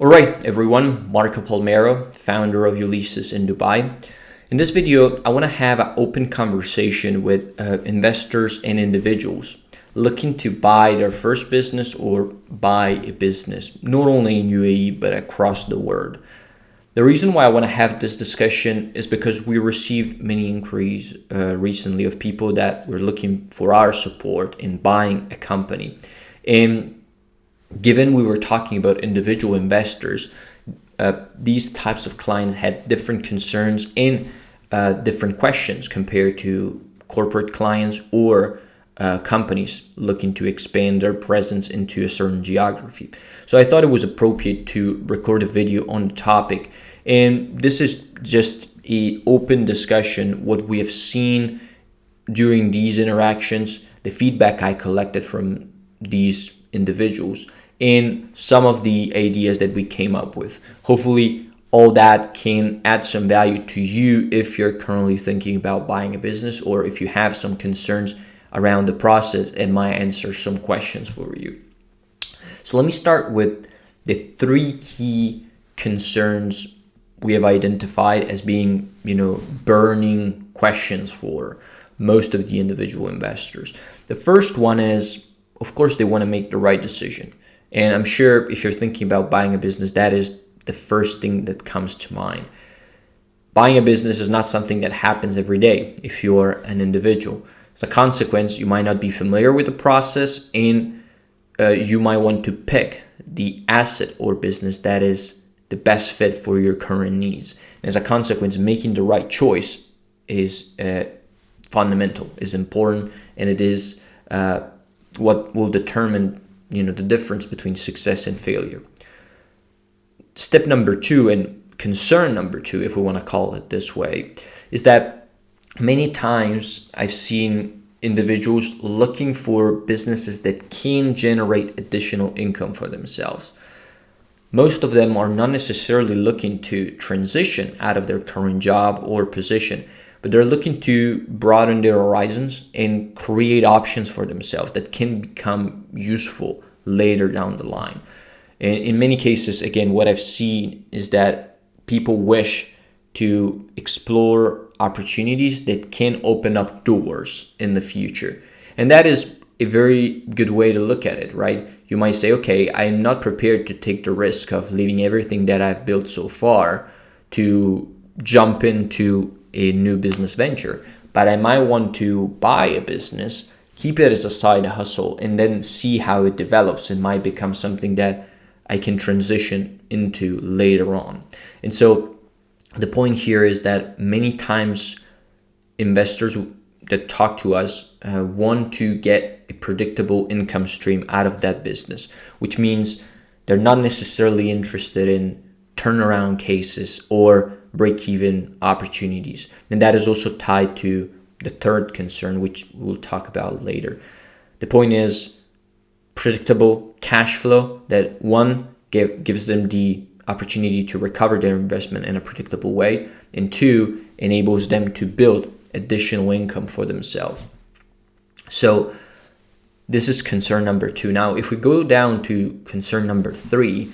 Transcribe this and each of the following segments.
All right, everyone, Marco Palmero, founder of Ulysses in Dubai. In this video, I want to have an open conversation with investors and individuals looking to buy their first business or buy a business, not only in UAE, but across the world. The reason why I want to have this discussion is because we received many inquiries recently of people that were looking for our support in buying a company. And given we were talking about individual investors, these types of clients had different concerns and different questions compared to corporate clients or companies looking to expand their presence into a certain geography. So I thought it was appropriate to record a video on the topic. And this is just an open discussion, what we have seen during these interactions, the feedback I collected from these individuals, and some of the ideas that we came up with. Hopefully, all that can add some value to you if you're currently thinking about buying a business, or if you have some concerns around the process and might answer some questions for you. So let me start with the three key concerns we have identified as being, burning questions for most of the individual investors. The first one is, of course, they want to make the right decision. And I'm sure if you're thinking about buying a business, that is the first thing that comes to mind. Buying a business is not something that happens every day if you're an individual. As a consequence, you might not be familiar with the process, and you might want to pick the asset or business that is the best fit for your current needs. And as a consequence, making the right choice is fundamental, is important, and it is what will determine the difference between success and failure. Step number two, and concern number two, if we want to call it this way, is that many times I've seen individuals looking for businesses that can generate additional income for themselves. Most of them are not necessarily looking to transition out of their current job or position, but they're looking to broaden their horizons and create options for themselves that can become useful later down the line. And in many cases, again, what I've seen is that people wish to explore opportunities that can open up doors in the future. And that is a very good way to look at it, right? You might say, okay, I'm not prepared to take the risk of leaving everything that I've built so far to jump into a new business venture, but I might want to buy a business, keep it as a side hustle, and then see how it develops and might become something that I can transition into later on. And so the point here is that many times investors that talk to us want to get a predictable income stream out of that business, which means they're not necessarily interested in turnaround cases or break-even opportunities. And that is also tied to the third concern, which we'll talk about later. The point is predictable cash flow that one gives them the opportunity to recover their investment in a predictable way, and two, enables them to build additional income for themselves. So this is concern number two. Now, if we go down to concern number three,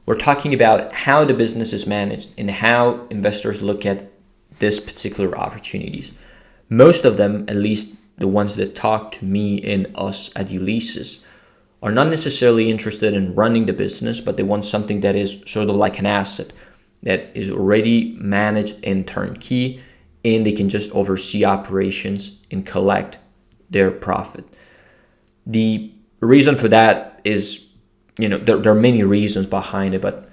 we're talking about how the business is managed and how investors look at this particular opportunities. Most of them, at least the ones that talk to me and us at Ulysses, are not necessarily interested in running the business, but they want something that is sort of like an asset that is already managed and turnkey, and they can just oversee operations and collect their profit. The reason for that is, there are many reasons behind it, but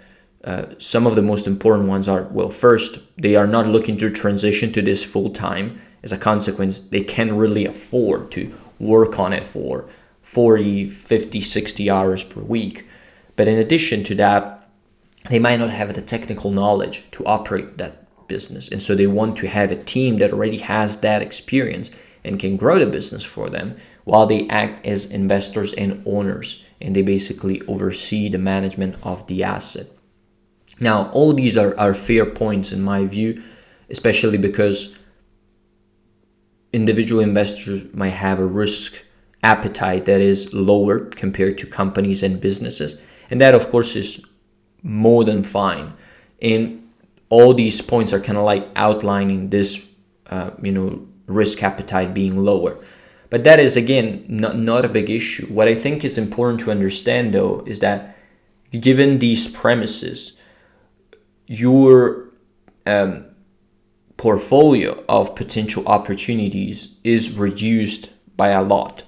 some of the most important ones are, well, first, they are not looking to transition to this full time. As a consequence, they can't really afford to work on it for 40, 50, 60 hours per week. But in addition to that, they might not have the technical knowledge to operate that business. And so they want to have a team that already has that experience and can grow the business for them while they act as investors and owners, and they basically oversee the management of the asset. Now, all these are fair points in my view, especially because individual investors might have a risk appetite that is lower compared to companies and businesses. And that, of course, is more than fine. And all these points are kind of like outlining this, risk appetite being lower. But that is, again, not a big issue. What I think is important to understand, though, is that given these premises, your portfolio of potential opportunities is reduced by a lot.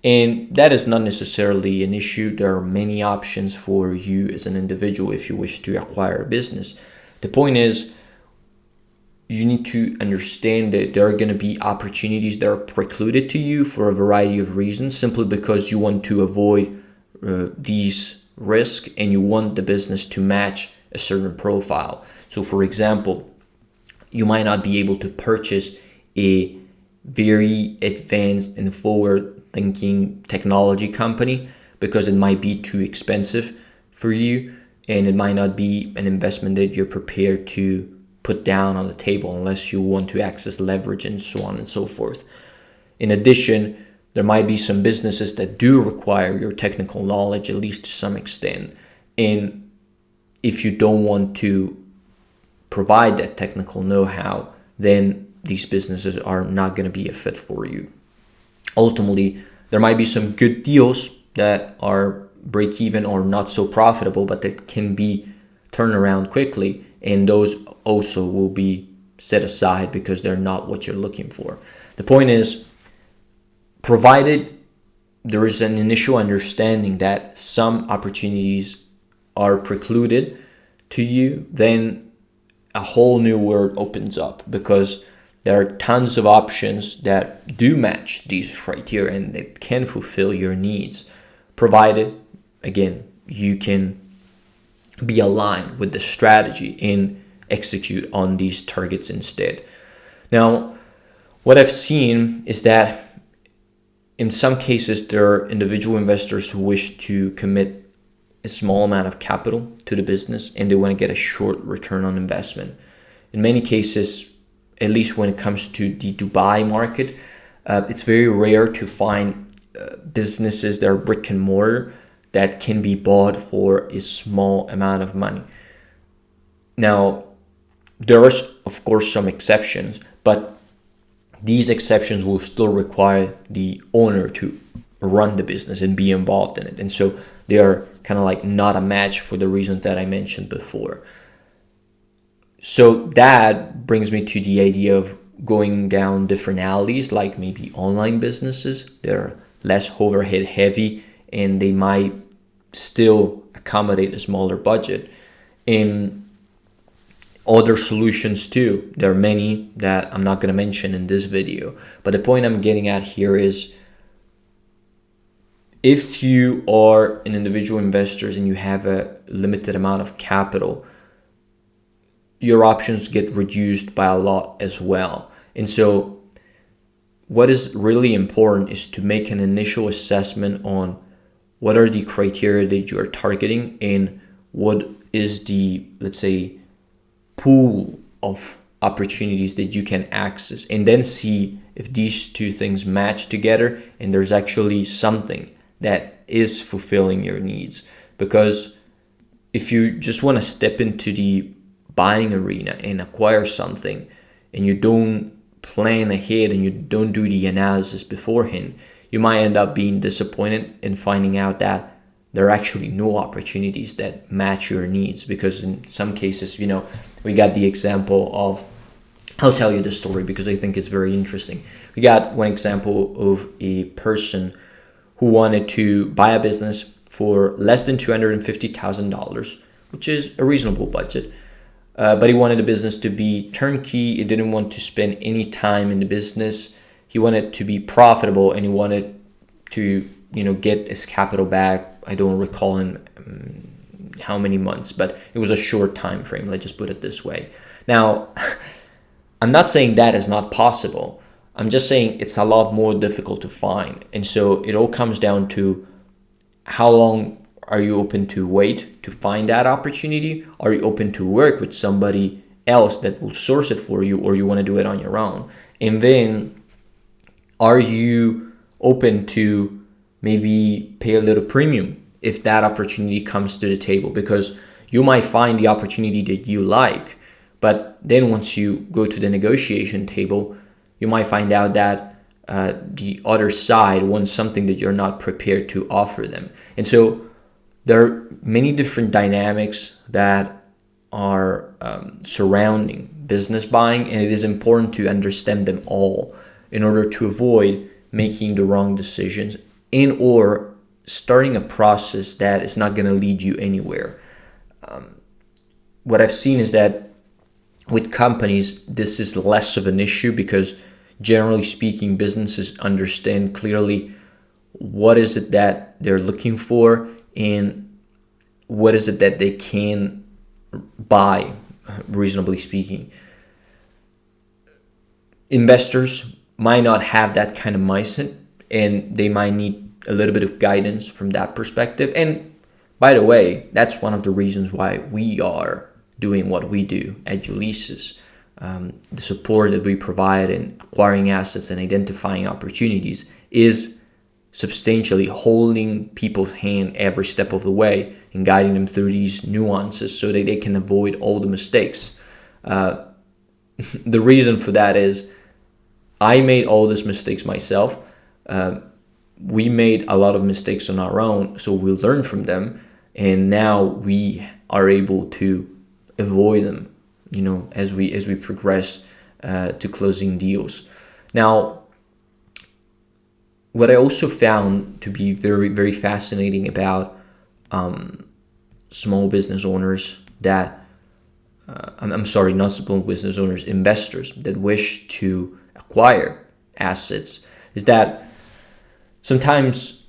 And that is not necessarily an issue. There are many options for you as an individual if you wish to acquire a business. The point is, you need to understand that there are going to be opportunities that are precluded to you for a variety of reasons, simply because you want to avoid these risks and you want the business to match a certain profile. So, for example, you might not be able to purchase a very advanced and forward-thinking technology company because it might be too expensive for you, and it might not be an investment that you're prepared to put down on the table unless you want to access leverage and so on and so forth. In addition, there might be some businesses that do require your technical knowledge, at least to some extent. And if you don't want to provide that technical know-how, then these businesses are not going to be a fit for you. Ultimately, there might be some good deals that are break even or not so profitable, but that can be turned around quickly. And those also will be set aside because they're not what you're looking for. The point is, provided there is an initial understanding that some opportunities are precluded to you, then a whole new world opens up, because there are tons of options that do match these criteria and that can fulfill your needs, provided, again, you can be aligned with the strategy and execute on these targets instead. Now, what I've seen is that in some cases, there are individual investors who wish to commit a small amount of capital to the business and they want to get a short return on investment. In many cases, at least when it comes to the Dubai market, it's very rare to find businesses that are brick and mortar that can be bought for a small amount of money. Now, there are, of course, some exceptions, but these exceptions will still require the owner to run the business and be involved in it. And so they are kind of like not a match for the reasons that I mentioned before. So that brings me to the idea of going down different alleys, like maybe online businesses. They're less overhead heavy and they might still accommodate a smaller budget. In other solutions too, there are many that I'm not going to mention in this video. But the point I'm getting at here is, if you are an individual investor and you have a limited amount of capital, your options get reduced by a lot as well. And so what is really important is to make an initial assessment on what are the criteria that you are targeting and what is the, let's say, pool of opportunities that you can access, and then see if these two things match together and there's actually something that is fulfilling your needs. Because if you just want to step into the buying arena and acquire something and you don't plan ahead and you don't do the analysis beforehand, you might end up being disappointed and finding out that there are actually no opportunities that match your needs. Because in some cases, we got the example of, I'll tell you the story because I think it's very interesting. We got one example of a person who wanted to buy a business for less than $250,000, which is a reasonable budget. But he wanted the business to be turnkey. He didn't want to spend any time in the business. He wanted to be profitable and he wanted to, get his capital back. I don't recall in how many months, but it was a short time frame. Let's just put it this way. Now, I'm not saying that is not possible. I'm just saying it's a lot more difficult to find. And so it all comes down to, how long are you open to wait to find that opportunity? Are you open to work with somebody else that will source it for you, or you want to do it on your own? And then, are you open to maybe pay a little premium if that opportunity comes to the table? Because You might find the opportunity that you like, but then once you go to the negotiation table, you might find out that the other side wants something that you're not prepared to offer them. And so there are many different dynamics that are surrounding business buying, and it is important to understand them all in order to avoid making the wrong decisions and or starting a process that is not going to lead you anywhere. What I've seen is that with companies, this is less of an issue because generally speaking, businesses understand clearly what is it that they're looking for and what is it that they can buy, reasonably speaking. Investors might not have that kind of mindset, and they might need a little bit of guidance from that perspective. And by the way, that's one of the reasons why we are doing what we do at Ulysses. The support that we provide in acquiring assets and identifying opportunities is substantially holding people's hand every step of the way and guiding them through these nuances so that they can avoid all the mistakes. The reason for that is I made all these mistakes myself. We made a lot of mistakes on our own, so we learned from them, and now we are able to avoid them, as we progress to closing deals. Now, what I also found to be very, very fascinating about small business owners that, I'm sorry, not small business owners, investors that wish to acquire assets, is that sometimes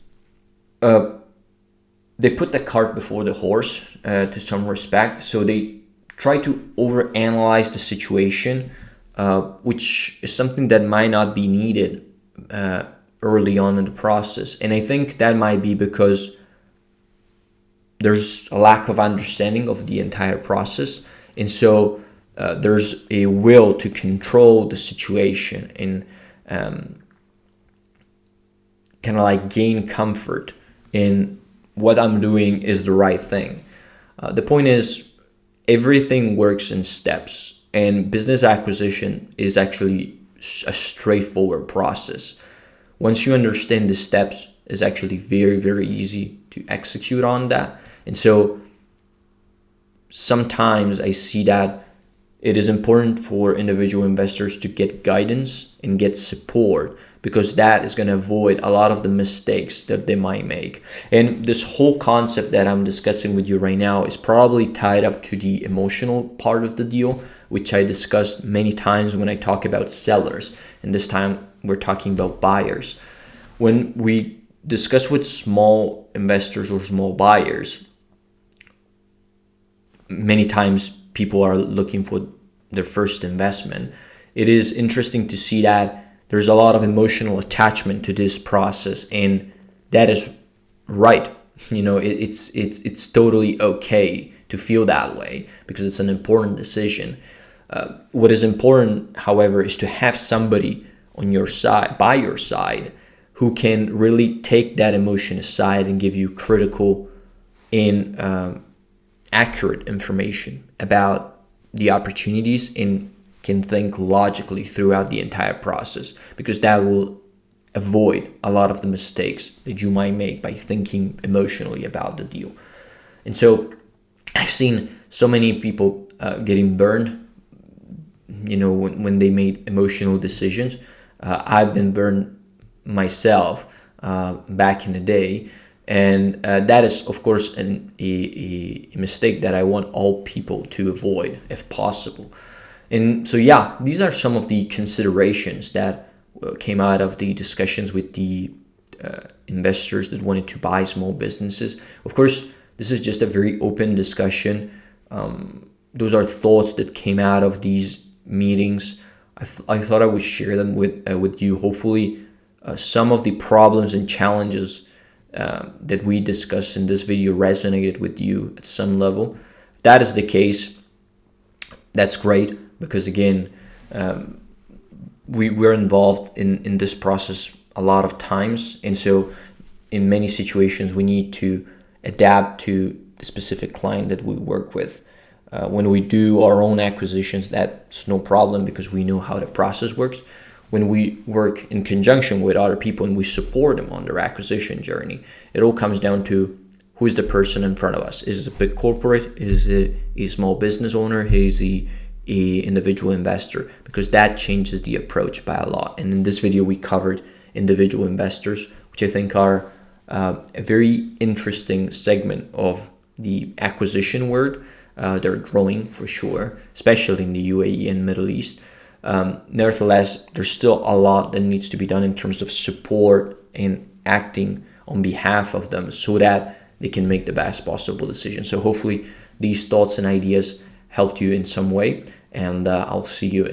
they put the cart before the horse to some respect. So they try to overanalyze the situation, which is something that might not be needed early on in the process. And I think that might be because there's a lack of understanding of the entire process. And so there's a will to control the situation and kind of like gain comfort in what I'm doing is the right thing. The point is, everything works in steps, and business acquisition is actually a straightforward process. Once you understand the steps, it's actually very, very easy to execute on that. And so sometimes I see that it is important for individual investors to get guidance and get support, because that is going to avoid a lot of the mistakes that they might make. And this whole concept that I'm discussing with you right now is probably tied up to the emotional part of the deal, which I discussed many times when I talk about sellers. And this time we're talking about buyers. When we discuss with small investors or small buyers, many times people are looking for their first investment. It is interesting to see that there's a lot of emotional attachment to this process, and that is right. It's totally okay to feel that way because it's an important decision. What is important, however, is to have somebody on your side, by your side, who can really take that emotion aside and give you critical and accurate information about the opportunities and can think logically throughout the entire process, because that will avoid a lot of the mistakes that you might make by thinking emotionally about the deal. And so I've seen so many people getting burned, when they made emotional decisions. I've been burned myself back in the day. And that is, of course, a mistake that I want all people to avoid if possible. And so, yeah, these are some of the considerations that came out of the discussions with the investors that wanted to buy small businesses. Of course, this is just a very open discussion. Those are thoughts that came out of these meetings. I thought I would share them with you. Hopefully, some of the problems and challenges that we discussed in this video resonated with you at some level. If that is the case, that's great, because again, we're involved in this process a lot of times, and so in many situations we need to adapt to the specific client that we work with. When we do our own acquisitions, that's no problem because we know how the process works. When we work in conjunction with other people and we support them on their acquisition journey, it all comes down to who is the person in front of us. Is it a big corporate? Is it a small business owner? Is he a individual investor? Because that changes the approach by a lot. And in this video, we covered individual investors, which I think are a very interesting segment of the acquisition world. They're growing for sure, especially in the UAE and Middle East. Nevertheless, there's still a lot that needs to be done in terms of support and acting on behalf of them so that they can make the best possible decision. So hopefully these thoughts and ideas helped you in some way, and I'll see you